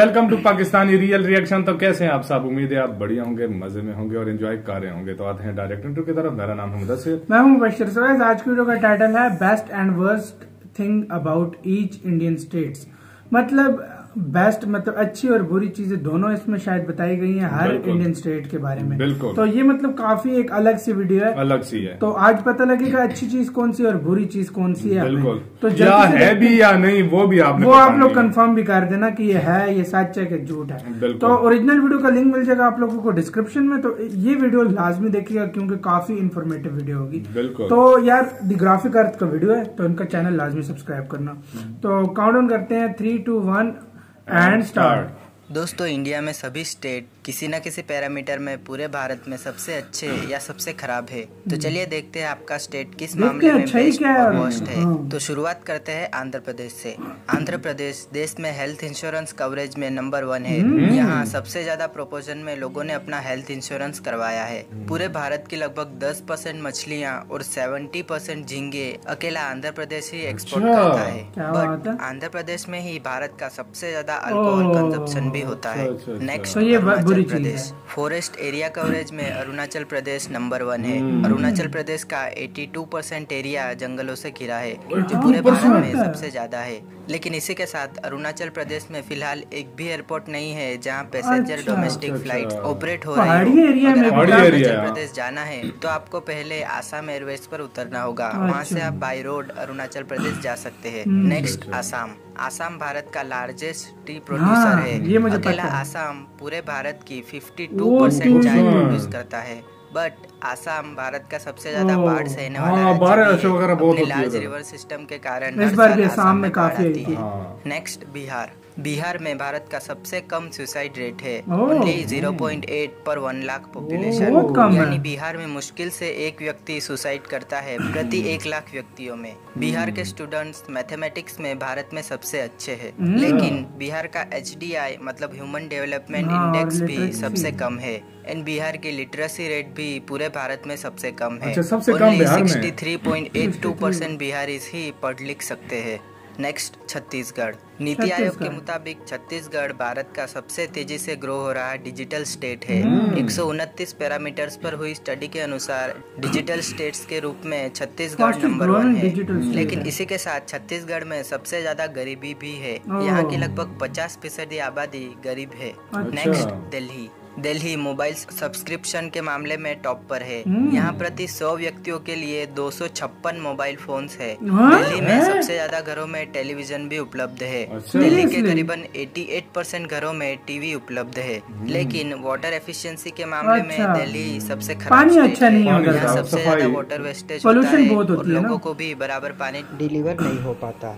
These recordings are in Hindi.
Welcome to Pakistani real reaction. तो कैसे हैं आप सब? उम्मीद है आप बढ़िया होंगे, मजे में होंगे और एंजॉय कर रहे होंगे। तो आते हैं डायरेक्ट इंटरव्यू की तरफ। मेरा नाम है मुदस्सिर, मैं हूं बशीर सवाइज। आज की वीडियो का टाइटल है best and worst thing about each Indian states. मतलब बेस्ट मतलब अच्छी और बुरी चीजें दोनों इसमें शायद बताई गई हैं हर इंडियन स्टेट के बारे में। बिल्कुल। तो ये मतलब काफी एक अलग सी वीडियो है, अलग सी है। तो आज पता लगेगा अच्छी चीज कौन सी और बुरी चीज कौन सी है। बिल्कुल। तो क्या है भी या नहीं वो भी आप लोग कंफर्म भी कर देना कि ये है, ये सच है कि झूठ है। तो ओरिजिनल वीडियो का लिंक मिल जाएगा आप लोगों को डिस्क्रिप्शन में। तो ये वीडियो लाजमी देखिएगा क्योंकि काफी इन्फॉर्मेटिव वीडियो होगी। तो यार द ग्राफिक अर्थ का वीडियो है तो इनका चैनल लाजमी सब्सक्राइब करना। तो काउंटडाउन करते हैं 3, 2, 1 एंड स्टार्ट। दोस्तों, इंडिया में सभी स्टेट किसी न किसी पैरामीटर में पूरे भारत में सबसे अच्छे या सबसे खराब है। तो चलिए देखते हैं आपका स्टेट किस मामले में बेस्ट और वर्स्ट है। तो शुरुआत करते हैं आंध्र प्रदेश से। आंध्र प्रदेश देश में हेल्थ इंश्योरेंस कवरेज में नंबर 1 है। यहाँ सबसे ज्यादा प्रोपोर्शन में लोगों ने अपना हेल्थ इंश्योरेंस करवाया है। पूरे भारत की लगभग 10% मछलियाँ और 70% झींगे अकेला आंध्र प्रदेश ही एक्सपोर्ट करता है। बट आंध्र प्रदेश में ही भारत का सबसे ज्यादा अल्कोहल कंजप्शन भी होता है। Next Arunachal Pradesh. Forest area coverage में अरुणाचल प्रदेश नंबर 1 है। अरुणाचल प्रदेश का 82% एरिया जंगलों से घिरा है, जो पूरे भारत में सबसे ज्यादा है। लेकिन इसी के साथ अरुणाचल प्रदेश में फिलहाल एक भी एयरपोर्ट नहीं है जहां पैसेंजर डोमेस्टिक फ्लाइट ऑपरेट हो रही है। अगर आपको अरुणाचल प्रदेश जाना है तो आपको पहले आसाम एयरवेज पर उतरना होगा। वहां से आप बाई रोड अरुणाचल प्रदेश जा सकते हैं। नेक्स्ट आसाम। आसाम भारत का लार्जेस्ट टी प्रोड्यूसर है। अकेला आसाम पूरे भारत की 52% चाय प्रोड्यूस करता है। बट आसाम भारत का सबसे ज्यादा बाढ़ सहने वाला है। लार्ज रिवर सिस्टम के कारण इस बार भी आसाम में काफी आई थी। नेक्स्ट बिहार। बिहार में भारत का सबसे कम सुसाइड रेट है, ओनली 0.8 पर 1 लाख पॉपुलेशन। यानी बिहार में मुश्किल से एक व्यक्ति सुसाइड करता है प्रति 1 लाख व्यक्तियों में। बिहार के स्टूडेंट्स मैथमेटिक्स में भारत में सबसे अच्छे हैं, लेकिन बिहार का HDI मतलब ह्यूमन डेवलपमेंट इंडेक्स भी सबसे कम है। एंड बिहार की लिटरेसी रेट भी पूरे भारत में सबसे कम है। ओनली 63.82% बिहारीज ही पढ़ लिख सकते हैं। नेक्स्ट छत्तीसगढ़। नीति आयोग के मुताबिक छत्तीसगढ़ भारत का सबसे तेजी से ग्रो हो रहा डिजिटल स्टेट है। 129 पैरामीटर्स पर हुई स्टडी के अनुसार डिजिटल स्टेट्स के रूप में छत्तीसगढ़ नंबर 1 है। लेकिन इसी के साथ छत्तीसगढ़ में सबसे ज्यादा गरीबी भी है। यहाँ की लगभग 50% आबादी गरीब है। Next Delhi. Delhi mobile subscription के मामले में टॉप पर है। यहाँ प्रति 100 व्यक्तियों के लिए 256 मोबाइल फोन्स है। दिल्ली में सबसे ज्यादा घरों में टेलीविजन भी उपलब्ध है। दिल्ली के करीबन 88% घरों में टीवी उपलब्ध है। लेकिन वाटर एफिशिएंसी के मामले में दिल्ली सबसे खराब स्टेट है। यहाँ सबसे ज्यादा वाटर वेस्टेज होता है और लोगों को भी बराबर पानी डिलीवर नहीं हो पाता।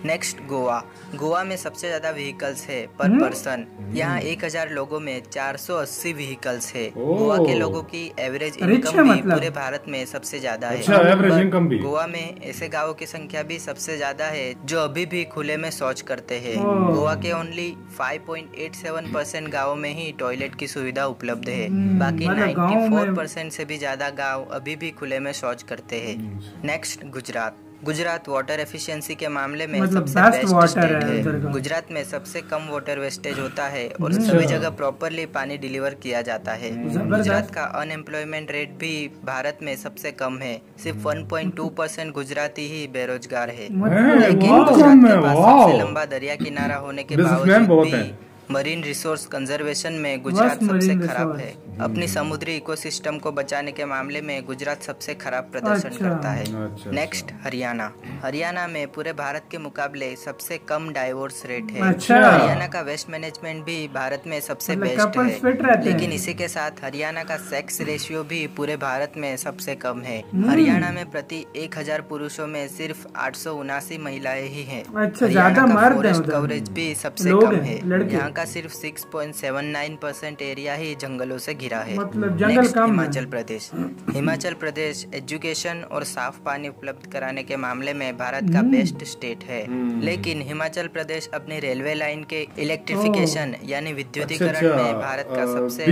नेक्स्ट गोवा। गोवा में सबसे ज्यादा व्हीकल्स है पर पर्सन। यहाँ 1000 लोगों में 480 व्हीकल्स है। गोवा के लोगों की एवरेज इनकम भी पूरे भारत में सबसे ज्यादा है। गोवा में ऐसे गांवों की संख्या भी सबसे ज्यादा है जो अभी भी खुले में शौच करते हैं। गोवा के ओनली 5.87% गाँवों में ही टॉयलेट की सुविधा उपलब्ध है। बाकी 94% से भी ज्यादा गाँव अभी भी खुले में शौच करते हैं। Next Gujarat. Gujarat water efficiency के मामले में सबसे बेस्ट स्टेट है। गुजरात में सबसे कम वाटर वेस्टेज होता है और सभी जगह प्रॉपरली पानी डिलीवर किया जाता है। गुजरात का अनएम्प्लॉयमेंट रेट भी भारत में सबसे कम है। सिर्फ 1.2% गुजराती ही बेरोजगार है। लेकिन गुजरात के पास सबसे लंबा दरिया किनारा होने के बावजूद भी मरीन रिसोर्स कंजर्वेशन में गुजरात सबसे खराब है। अपनी समुद्री इकोसिस्टम को बचाने के मामले में गुजरात सबसे खराब प्रदर्शन करता है। नेक्स्ट हरियाणा। हरियाणा में पूरे भारत के मुकाबले सबसे कम डाइवोर्स रेट है। हरियाणा का वेस्ट मैनेजमेंट भी भारत में सबसे बेस्ट है। लेकिन इसी के साथ हरियाणा का सेक्स रेशियो भी पूरे भारत में सबसे कम है। हरियाणा में प्रति 1000 पुरुषों में सिर्फ 879 महिलाएं ही हैं। हरियाणा का फॉरेस्ट कवरेज भी सबसे कम है। यहाँ का सिर्फ 6.79% एरिया ही जंगलों से घिरा है। मतलब जंगल कम। हिमाचल प्रदेश। हिमाचल प्रदेश एजुकेशन और साफ पानी उपलब्ध कराने के मामले में भारत का बेस्ट स्टेट है। लेकिन हिमाचल प्रदेश अपनी रेलवे लाइन के इलेक्ट्रिफिकेशन यानी विद्युतीकरण में भारत का सबसे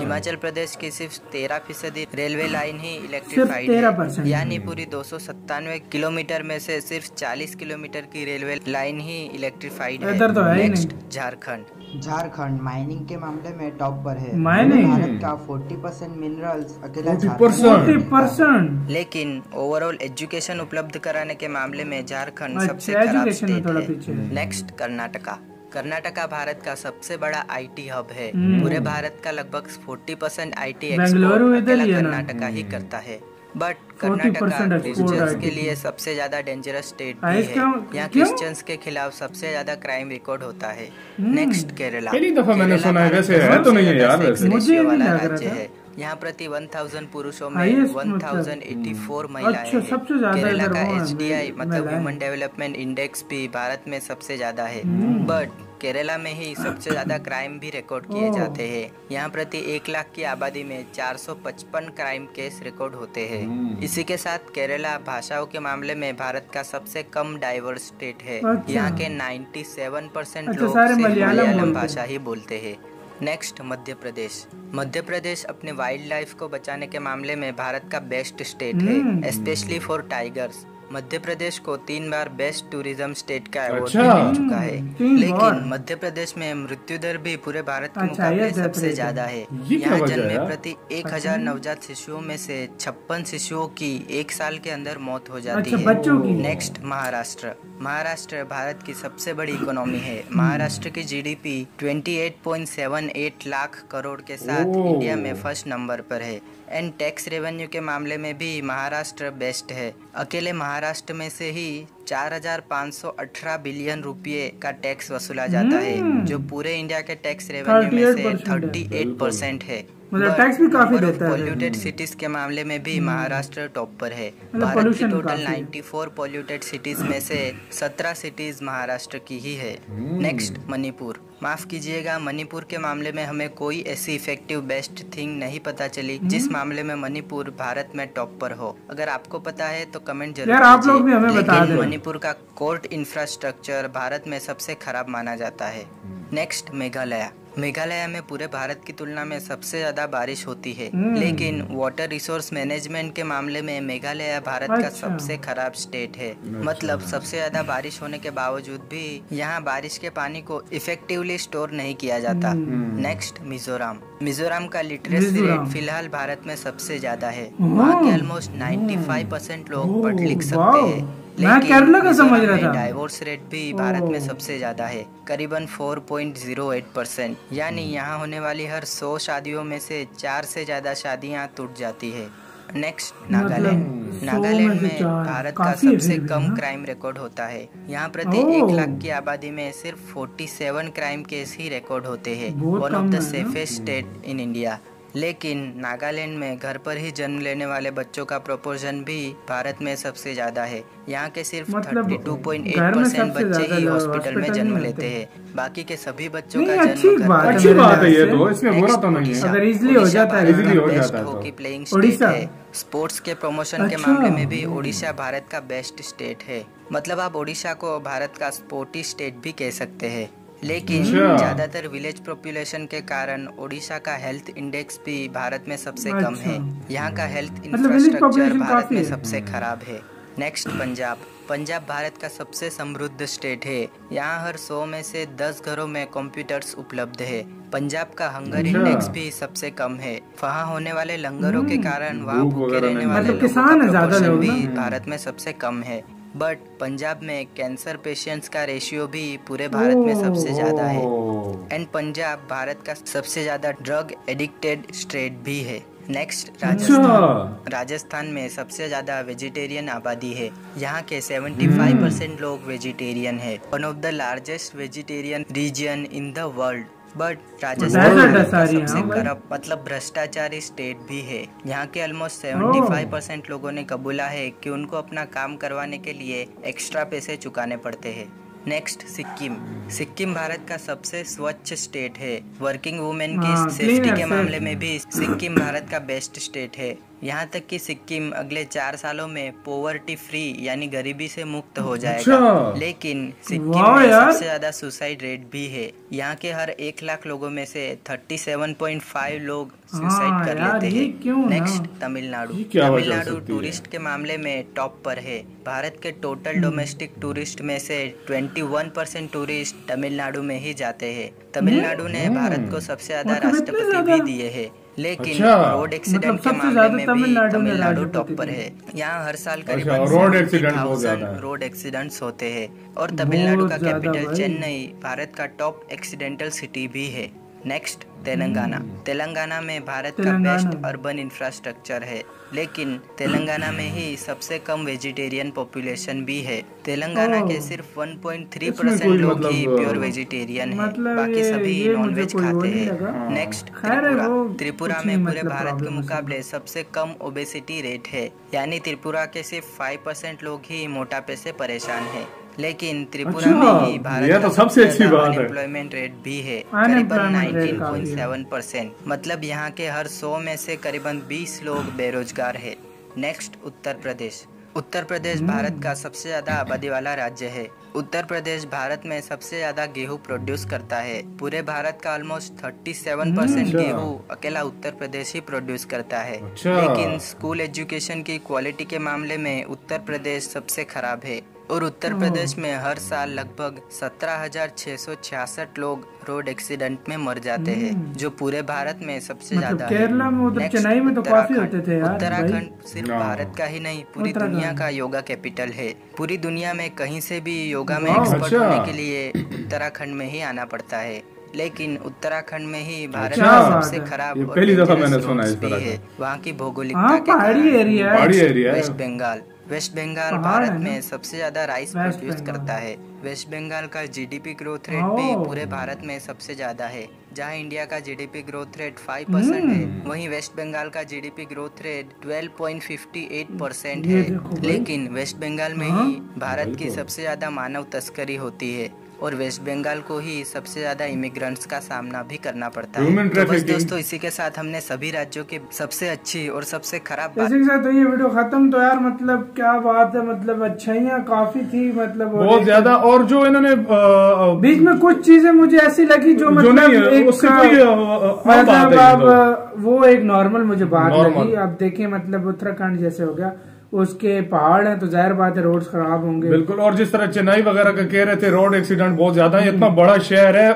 हिमाचल प्रदेश की सिर्फ 13% रेलवे लाइन ही इलेक्ट्रिफाइड है। यानी पूरी 297 किलोमीटर में से सिर्फ 40 किलोमीटर की रेलवे लाइन ही इलेक्ट्रिफाइड है। नेक्स्ट झारखंड माइनिंग के मामले में टॉप पर है। माइनिंग भारत का 40% मिनरल्स अकेला 40%। लेकिन ओवरऑल एजुकेशन उपलब्ध कराने के मामले में झारखंड सबसे खराब स्टेट है। नेक्स्ट कर्नाटका भारत का सबसे बड़ा आईटी हब है। पूरे भारत का लगभग 40% आईटी एक्सपोर्ट अकेला कर्नाटका ही करता है। बट कर्नाटका क्रिश्चियंस के लिए सबसे ज्यादा डेंजरस स्टेट भी है। यहाँ क्रिश्चियंस के खिलाफ सबसे ज्यादा क्राइम रिकॉर्ड होता है। नेक्स्ट केरला। पहली दफा मैंने सुना है, वैसे है तो नहीं है यार, वैसे मुझे वाला राज्य है। यहाँ प्रति 1000 पुरुषों में 1084 महिलाएं हैं। केरला का HDI मतलब ह्यूमन डेवलपमेंट इंडेक्स भी भारत में सबसे ज्यादा है। बट केरला में ही सबसे ज्यादा क्राइम भी रिकॉर्ड किए जाते हैं। यहाँ प्रति 1 लाख की आबादी में 455 क्राइम केस रिकॉर्ड होते हैं। इसी के साथ केरला भाषाओं के मामले में भारत का सबसे कम डाइवर्स स्टेट है। यहाँ के 97% लोग मलयालम भाषा ही बोलते हैं। नेक्स्ट मध्य प्रदेश अपने वाइल्ड लाइफ को बचाने के मामले में भारत का बेस्ट स्टेट है, specially for tigers. Madhya Pradesh को 3 बार बेस्ट टूरिज्म स्टेट का अवार्ड मिल चुका है। लेकिन मध्य प्रदेश में मृत्यु दर भी पूरे भारत के मुकाबले सबसे ज्यादा है। यहाँ जन्मे प्रति 1000 नवजात शिशुओं में से 56 शिशुओं की 1 साल के अंदर मौत हो जाती है। नेक्स्ट महाराष्ट्र भारत की सबसे बड़ी इकोनॉमी है। महाराष्ट्र की GDP 28.78 लाख करोड़ के साथ इंडिया में फर्स्ट नंबर पर है। एंड टैक्स रेवेन्यू के मामले में भी महाराष्ट्र बेस्ट है। अकेले महाराष्ट्र में से ही 4518 बिलियन रुपये का टैक्स वसूला जाता है, जो पूरे इंडिया के टैक्स रेवेन्यू में से 38% है। मतलब टैक्स भी काफी देता है। पॉल्यूटेड सिटीज के मामले में भी महाराष्ट्र टॉप पर है। भारत की टोटल 94 पॉल्यूटेड सिटीज में से 17 सिटीज महाराष्ट्र की ही है। नेक्स्ट मणिपुर। माफ कीजिएगा, मणिपुर के मामले में हमें कोई ऐसी इफेक्टिव बेस्ट थिंग नहीं पता चली जिस मामले में मणिपुर भारत में टॉप पर हो। अगर आपको पता है तो कमेंट जरूर आप लोग भी हमें बता दें। मणिपुर का कोर्ट इंफ्रास्ट्रक्चर भारत में सबसे खराब माना जाता है। नेक्स्ट मेघालय में पूरे भारत की तुलना में सबसे ज्यादा बारिश होती है, लेकिन वाटर रिसोर्स मैनेजमेंट के मामले में मेघालय भारत का सबसे खराब स्टेट है। मतलब सबसे ज्यादा बारिश होने के बावजूद भी यहाँ बारिश के पानी को इफेक्टिवली स्टोर नहीं किया जाता। नेक्स्ट मिजोरम का लिटरेसी रेट फिलहाल भारत में सबसे ज्यादा है। वहाँ के ऑलमोस्ट 95% लोग पढ़ लिख सकते हैं। मैं केरला का समझ रहा था। डाइवोर्स रेट भी भारत में सबसे ज्यादा है, करीबन 4.08%। यानी यहाँ होने वाली हर 100 शादियों में से 4 से ज्यादा शादियाँ टूट जाती है। नेक्स्ट नागालैंड में भारत का सबसे कम क्राइम रिकॉर्ड होता है। यहाँ प्रति 1 लाख की आबादी में सिर्फ 47 क्राइम केस ही रिकॉर्ड होते हैं। One of the safest state in India. लेकिन नागालैंड में घर पर ही जन्म लेने वाले बच्चों का प्रोपोर्शन भी भारत में सबसे ज्यादा है। यहाँ के सिर्फ 32.8% बच्चे ही हॉस्पिटल में जन्म लेते हैं। बाकी के सभी बच्चों का जन्म अच्छी बात है ये तो, इसमें बुरा तो नहीं है। अगर इजीली हो जाता है। हॉकी प्लेइंग स्टेट है। स्पोर्ट्स के प्रमोशन के मामले में भी ओडिशा भारत का बेस्ट स्टेट है। मतलब आप ओडिशा को भारत का स्पोर्टी स्टेट भी कह सकते हैं। लेकिन ज्यादातर विलेज पॉपुलेशन के कारण ओडिशा का हेल्थ इंडेक्स भी भारत में सबसे कम है। यहाँ का हेल्थ इंफ्रास्ट्रक्चर भारत में सबसे खराब है। नेक्स्ट पंजाब भारत का सबसे समृद्ध स्टेट है। यहाँ हर 100 में से 10 घरों में कंप्यूटर्स उपलब्ध है। पंजाब का हंगर इंडेक्स भी सबसे कम है। वहाँ होने वाले लंगरों के कारण वहाँ भूखे रहने वाले लोगों का प्रोपोर्शन भी भारत में सबसे कम है। बट पंजाब में कैंसर पेशेंट्स का रेशियो भी पूरे भारत में सबसे ज्यादा है। एंड पंजाब भारत का सबसे ज्यादा ड्रग एडिक्टेड स्टेट भी है। नेक्स्ट राजस्थान में सबसे ज्यादा वेजिटेरियन आबादी है। यहाँ के 75% लोग वेजिटेरियन है। One of the largest vegetarian region in the world. But Rajasthan सबसे करप्ट मतलब भ्रष्टाचारी स्टेट भी है। यहाँ के ऑलमोस्ट 75% लोगों ने कबूला है कि उनको अपना काम करवाने के लिए एक्स्ट्रा पैसे चुकाने पड़ते हैं। नेक्स्ट सिक्किम भारत का सबसे स्वच्छ स्टेट है। वर्किंग वुमेन की सेफ्टी के मामले में भी सिक्किम भारत का बेस्ट स्टेट है। यहाँ तक कि सिक्किम अगले 4 सालों में पॉवर्टी फ्री यानी गरीबी से मुक्त हो जाएगा। लेकिन सिक्किम में सबसे ज्यादा सुसाइड रेट भी है। यहाँ के हर 1 लाख लोगों में से 37.5 लोग सुसाइड कर लेते हैं। नेक्स्ट तमिलनाडु। तमिलनाडु टूरिस्ट के मामले में टॉप पर है। भारत के टोटल डोमेस्टिक टूरिस्ट में से 21% टूरिस्ट तमिलनाडु में ही जाते हैं। तमिलनाडु ने भारत को सबसे ज्यादा राष्ट्रपति भी दिए हैं, लेकिन रोड एक्सीडेंट के मामले में भी तमिलनाडु टॉप पर है। यहाँ हर साल करीबन 1000 रोड एक्सीडेंट्स होते हैं और तमिलनाडु का कैपिटल चेन्नई भारत का टॉप एक्सीडेंटल सिटी भी है। नेक्स्ट तेलंगाना। तेलंगाना में भारत का बेस्ट अर्बन इंफ्रास्ट्रक्चर है, लेकिन तेलंगाना में ही सबसे कम वेजिटेरियन पॉपुलेशन भी है। तेलंगाना के सिर्फ 1.3% लोग ही प्योर वेजिटेरियन हैं, बाकी सभी नॉनवेज खाते हैं। नेक्स्ट त्रिपुरा। त्रिपुरा में पूरे भारत के मुकाबले सबसे कम ओबेसिटी रेट है, यानी त्रिपुरा के सिर्फ 5% लोग ही मोटापे से परेशान हैं। लेकिन त्रिपुरा में ही भारत का सबसे अच्छी बात है अनएम्प्लॉयमेंट रेट भी है, करीबन 19.7%। मतलब यहाँ के हर 100 में से करीबन 20 लोग बेरोजगार है। नेक्स्ट उत्तर प्रदेश। उत्तर प्रदेश भारत का सबसे ज्यादा आबादी वाला राज्य है। उत्तर प्रदेश भारत में सबसे ज्यादा गेहूं प्रोड्यूस करता है। पूरे भारत का ऑलमोस्ट 37% गेहूं अकेला उत्तर प्रदेश ही प्रोड्यूस करता है। लेकिन स्कूल एजुकेशन की क्वालिटी के मामले में उत्तर प्रदेश सबसे खराब है और उत्तर प्रदेश में हर साल लगभग 17,666 लोग रोड एक्सीडेंट में मर जाते हैं, जो पूरे भारत में सबसे ज्यादा है। केरला में उधर चेन्नई में तो काफी होते थे यार। उत्तराखंड सिर्फ भारत का ही नहीं, पूरी दुनिया का योगा कैपिटल है। पूरी दुनिया में कहीं से भी योगा में एक्सपर्ट होने के लिए उत्तराखंड में ही आना पड़ता है, लेकिन उत्तराखंड में ही भारत का सबसे खराब और डेंजरस भी है। वहाँ की भौगोलिकता के कारण। वेस्ट बंगाल। वेस्ट बंगाल भारत में सबसे ज्यादा राइस प्रोड्यूस करता है। वेस्ट बंगाल का जीडीपी ग्रोथ रेट भी पूरे भारत में सबसे ज्यादा है। जहां इंडिया का जीडीपी ग्रोथ रेट 5% है, वहीं वेस्ट बंगाल का जीडीपी ग्रोथ रेट 12.58% है। लेकिन वेस्ट बंगाल में ही भारत की सबसे ज्यादा मानव तस्करी होती है और वेस्ट बंगाल को ही सबसे ज्यादा इमिग्रेंट्स का सामना भी करना पड़ता है। तो बस दोस्तों, इसी के साथ हमने सभी राज्यों की सबसे अच्छी और सबसे खराब बात। इसी के साथ तो ये वीडियो खत्म। तो यार मतलब क्या बात है, मतलब अच्छाइयाँ काफी थी, मतलब बहुत ज्यादा। और जो इन्होंने बीच में कुछ चीजें मुझे ऐसी लगी जो मतलब वो एक नॉर्मल मुझे बात लगी। अब देखिए मतलब उत्तराखंड जैसे हो गया, उसके पहाड़ हैं तो जाहिर बात है रोड्स खराब होंगे। बिल्कुल। और जिस तरह चेन्नई वगैरह का कह रहे थे रोड एक्सीडेंट बहुत ज्यादा है, इतना बड़ा शहर है,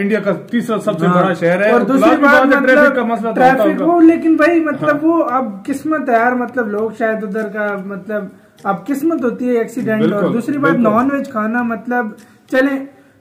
इंडिया का तीसरा सबसे बड़ा शहर है। और दूसरी बात ट्रैफिक का मसला, ट्रैफिक वो, लेकिन भाई मतलब वो अब किस्मत है यार, मतलब लोग शायद उधर का मतलब अब किस्मत होती है एक्सीडेंट। और दूसरी बात नॉन वेज खाना, मतलब चले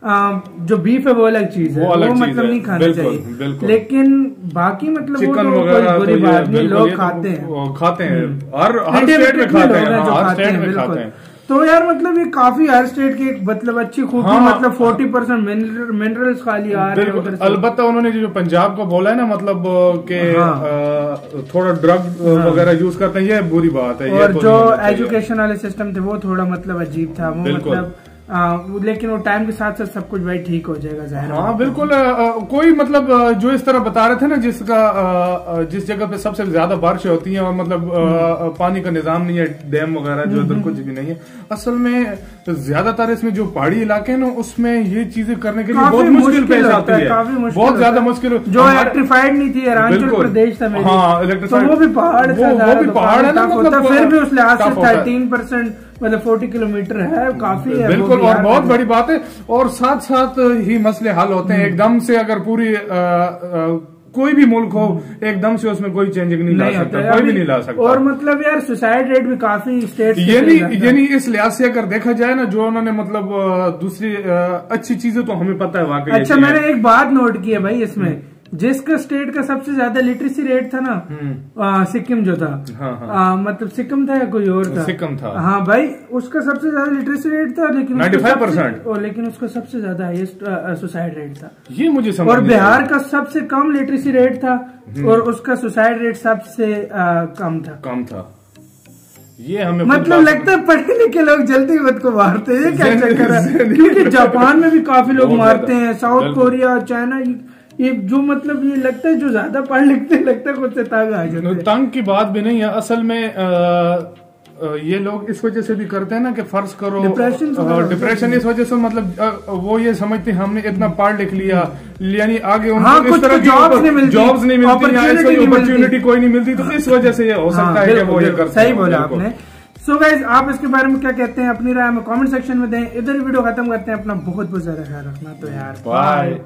जो बीफ है वो अलग चीज है, वो मतलब नहीं खाना चाहिए, लेकिन बाकी मतलब चिकन वो वगैरह बुरी बात नहीं, लोग खाते हैं हर स्टेट में खाते हैं बिल्कुल। तो यार मतलब ये काफी हर स्टेट की एक मतलब अच्छी खूबी, मतलब 40% मिनरल्स खाली आ रहे हैं। अलबत्ता उन्होंने जो पंजाब को बोला है ना, मतलब के थोड़ा ड्रग वगैरह यूज करते हैं, ये बुरी बात है। और जो एजुकेशन वाले सिस्टम थे वो थोड़ा मतलब अजीब था, वो मतलब लेकिन वो टाइम के साथ साथ सब कुछ भाई ठीक हो जाएगा जाहिर। हाँ बिल्कुल। कोई मतलब जो इस तरह बता रहे थे ना, जिस जगह पे सबसे ज्यादा बारिशें होती हैं और मतलब पानी का निजाम नहीं है, डैम वगैरह जो उधर कुछ भी नहीं है, असल में ज्यादातर इसमें जो पहाड़ी इलाके हैं ना, उसमें ये चीजें करने के लिए बहुत मुश्किल पेश आती है, बहुत ज्यादा मुश्किल। जो इलेक्ट्रीफाइड नहीं थी, अरुणाचल प्रदेश था, हाँ इलेक्ट्रीफाइड, वो भी पहाड़ है ना, मतलब फिर भी उस लिहाज से 13% मतलब 40 किलोमीटर है, काफी है बिल्कुल। और बहुत बड़ी बात है। और साथ साथ ही मसले हल होते हैं एकदम से। अगर पूरी कोई भी मुल्क हो, एकदम से उसमें कोई चेंजिंग नहीं ला सकता, कोई भी नहीं ला सकता। और मतलब यार सुसाइड रेट भी काफी स्टेट, यानी इस लिहाज से अगर देखा जाए ना, जो उन्होंने मतलब दूसरी अच्छी चीजें तो हमें पता है वाकई। अच्छा, मैंने एक बात नोट की है भाई, इसमें जिसका स्टेट का सबसे ज्यादा लिटरेसी रेट था ना, सिक्किम जो था, मतलब सिक्किम था या कोई और था? सिक्किम था। हाँ भाई, उसका सबसे ज्यादा लिटरेसी रेट था, लेकिन 95%, लेकिन उसका सबसे ज्यादा हाईएस्ट सुसाइड रेट था। ये मुझे समझ। और बिहार का सबसे कम लिटरेसी रेट था और उसका सुसाइड रेट सबसे कम था। ये हमें मतलब लगता है पढ़े लिखे लोग जल्दी मत को मारते हैं, क्या चक्कर है? क्योंकि जापान में भी काफी लोग मारते हैं, साउथ कोरिया, चाइना, ये जो मतलब ये लगता है जो ज्यादा पढ़ लिखते लगता है खुद से तंग आ जाते हैं। तंग की बात भी नहीं है असल में। ये लोग इस वजह से भी करते हैं ना कि फर्ज करो डिप्रेशन इस वजह से, मतलब वो ये समझते हैं हमने इतना पढ़ लिख लिया, यानी आगे उनको इस तरह की जॉब्स नहीं मिलती, अपॉर्चुनिटी कोई नहीं मिलती, तो इस वजह से ये हो सकता है कि वो ये करते हैं। सही बोला आपने। सो गाइज, आप इसके बारे में क्या कहते हैं, अपनी राय में कमेंट सेक्शन में दें। इधर वीडियो खत्म करते हैं, अपना बहुत बहुत ज्यादा ख्याल रखना। तो यार बाय।